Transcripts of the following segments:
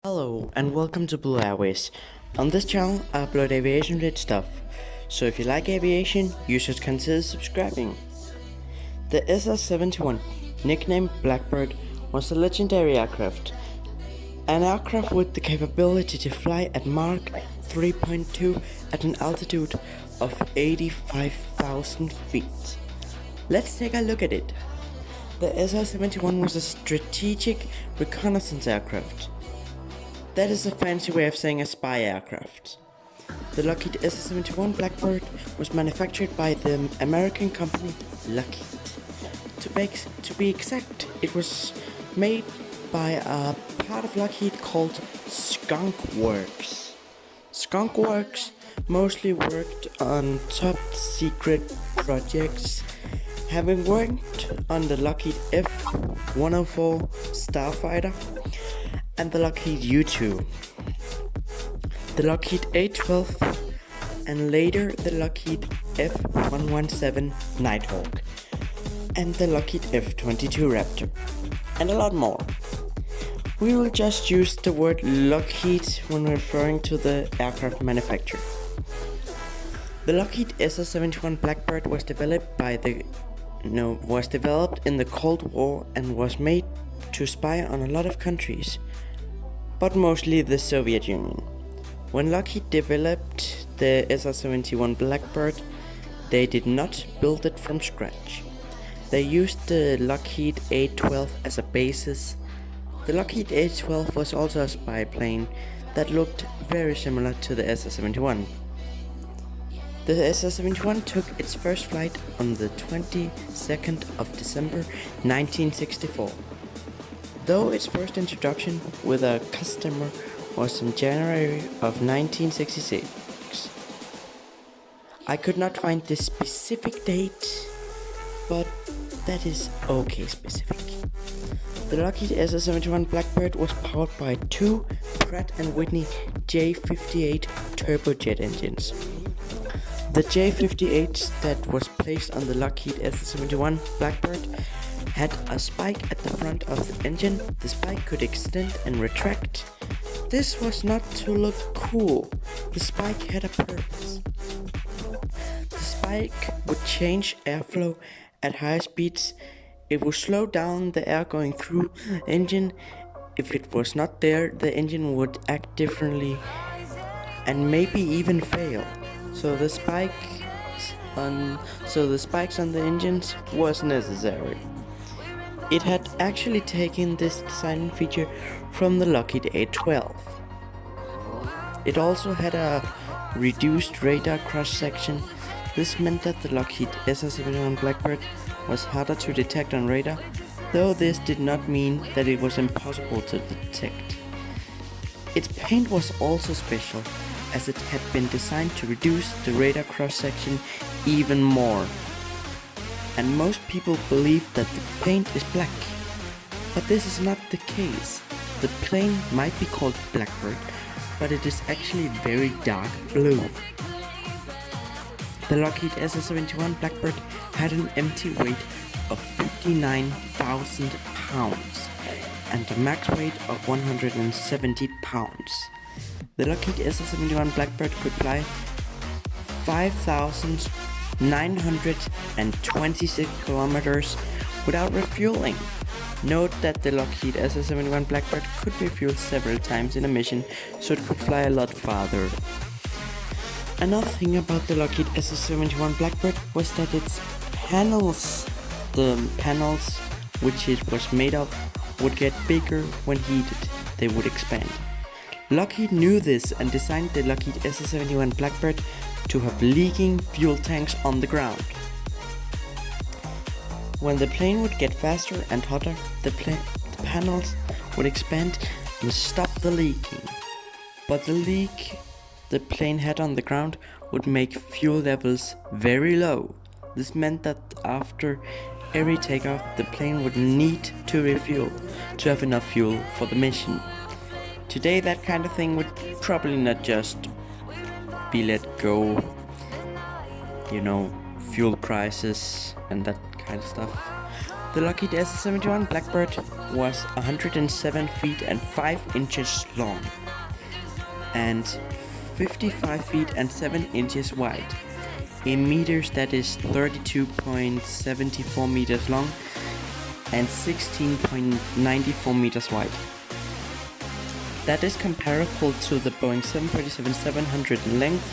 Hello and welcome to Blue Airways. On this channel I upload aviation related stuff, so if you like aviation, you should consider subscribing. The SR-71, nicknamed Blackbird, was a legendary aircraft. An aircraft with the capability to fly at Mach 3.2 at an altitude of 85,000 feet. Let's take a look at it. The SR-71 was a strategic reconnaissance aircraft. That is a fancy way of saying a spy aircraft. The Lockheed SR-71 Blackbird was manufactured by the American company Lockheed. To be exact, it was made by a part of Lockheed called Skunk Works. Skunk Works mostly worked on top secret projects, having worked on the Lockheed F-104 Starfighter and the Lockheed U-2, the Lockheed A-12, and later the Lockheed F-117 Nighthawk, and the Lockheed F-22 Raptor, and a lot more. We will just use the word Lockheed when referring to the aircraft manufacturer. The Lockheed SR-71 Blackbird was developed in the Cold War and was made to spy on a lot of countries, but mostly the Soviet Union. When Lockheed developed the SR-71 Blackbird, they did not build it from scratch. They used the Lockheed A-12 as a basis. The Lockheed A-12 was also a spy plane that looked very similar to the SR-71. The SR-71 took its first flight on the 22nd of December 1964. Though its first introduction with a customer was in January of 1966. I could not find the specific date, but that is okay specific. The Lockheed SR-71 Blackbird was powered by two Pratt & Whitney J58 turbojet engines. The J58 that was placed on the Lockheed SR-71 Blackbird had a spike at the front of the engine. The spike could extend and retract. This was not to look cool. The spike had a purpose. The spike would change airflow at higher speeds. It would slow down the air going through the engine. If it was not there, the engine would act differently and maybe even fail. So the spikes on the engines was necessary. It had actually taken this design feature from the Lockheed A-12. It also had a reduced radar cross-section. This meant that the Lockheed SR-71 Blackbird was harder to detect on radar, though this did not mean that it was impossible to detect. Its paint was also special, as it had been designed to reduce the radar cross-section even more. And most people believe that the paint is black, but this is not the case. The plane might be called Blackbird, but it is actually very dark blue. The Lockheed SR-71 Blackbird had an empty weight of 59,000 pounds and a max weight of 170 pounds. The Lockheed SR-71 Blackbird could fly 5,926 kilometers without refueling. Note that the Lockheed SR-71 Blackbird could refuel several times in a mission, so it could fly a lot farther. Another thing about the Lockheed SR-71 Blackbird was that its the panels which it was made of, would get bigger when heated. They would expand. Lockheed knew this and designed the Lockheed SR-71 Blackbird to have leaking fuel tanks on the ground. When the plane would get faster and hotter, the panels would expand and stop the leaking. But the leak the plane had on the ground would make fuel levels very low. This meant that after every takeoff, the plane would need to refuel to have enough fuel for the mission. Today that kind of thing would probably not just be let go, fuel prices and that kind of stuff. The Lockheed SS-71 Blackbird was 107 feet and 5 inches long and 55 feet and 7 inches wide. In meters, that is 32.74 meters long and 16.94 meters wide. That is comparable to the Boeing 737-700 in length,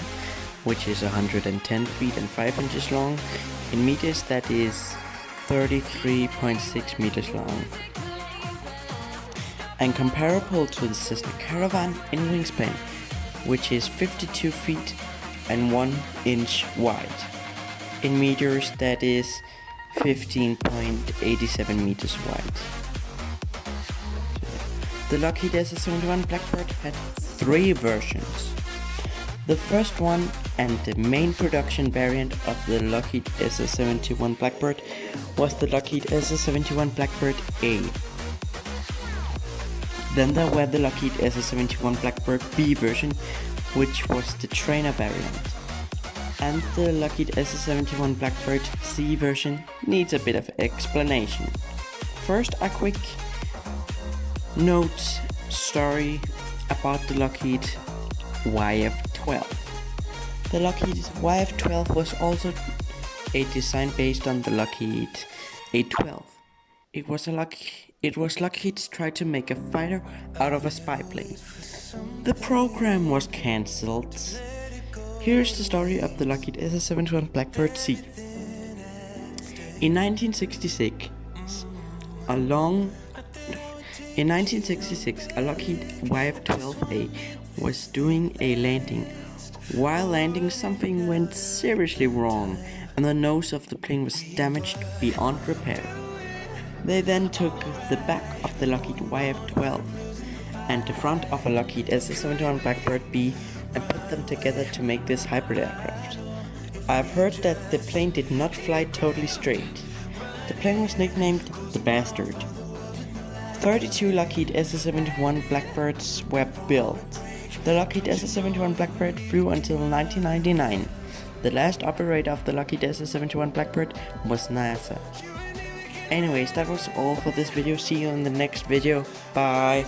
which is 110 feet and 5 inches long. In meters, that is 33.6 meters long. And comparable to the Cessna Caravan in wingspan, which is 52 feet and 1 inch wide. In meters, that is 15.87 meters wide. The Lockheed SS-71 Blackbird had 3 versions. The first one and the main production variant of the Lockheed SS-71 Blackbird was the Lockheed SS-71 Blackbird A. Then there were the Lockheed SS-71 Blackbird B version, which was the trainer variant. And the Lockheed SS-71 Blackbird C version needs a bit of explanation. First, a quick note story about the Lockheed YF-12. The Lockheed YF-12 was also a design based on the Lockheed A-12. It was Lockheed's try to make a fighter out of a spy plane. The program was cancelled. Here's the story of the Lockheed SS-71 Blackbird C. In 1966, a Lockheed YF-12A was doing a landing. While landing, something went seriously wrong, and the nose of the plane was damaged beyond repair. They then took the back of the Lockheed YF-12 and the front of a Lockheed SS-71 Blackbird B and put them together to make this hybrid aircraft. I've heard that the plane did not fly totally straight. The plane was nicknamed the Bastard. 32 Lockheed SS-71 Blackbirds were built. The Lockheed SS-71 Blackbird flew until 1999. The last operator of the Lockheed SS-71 Blackbird was NASA. Anyways, that was all for this video. See you in the next video. Bye.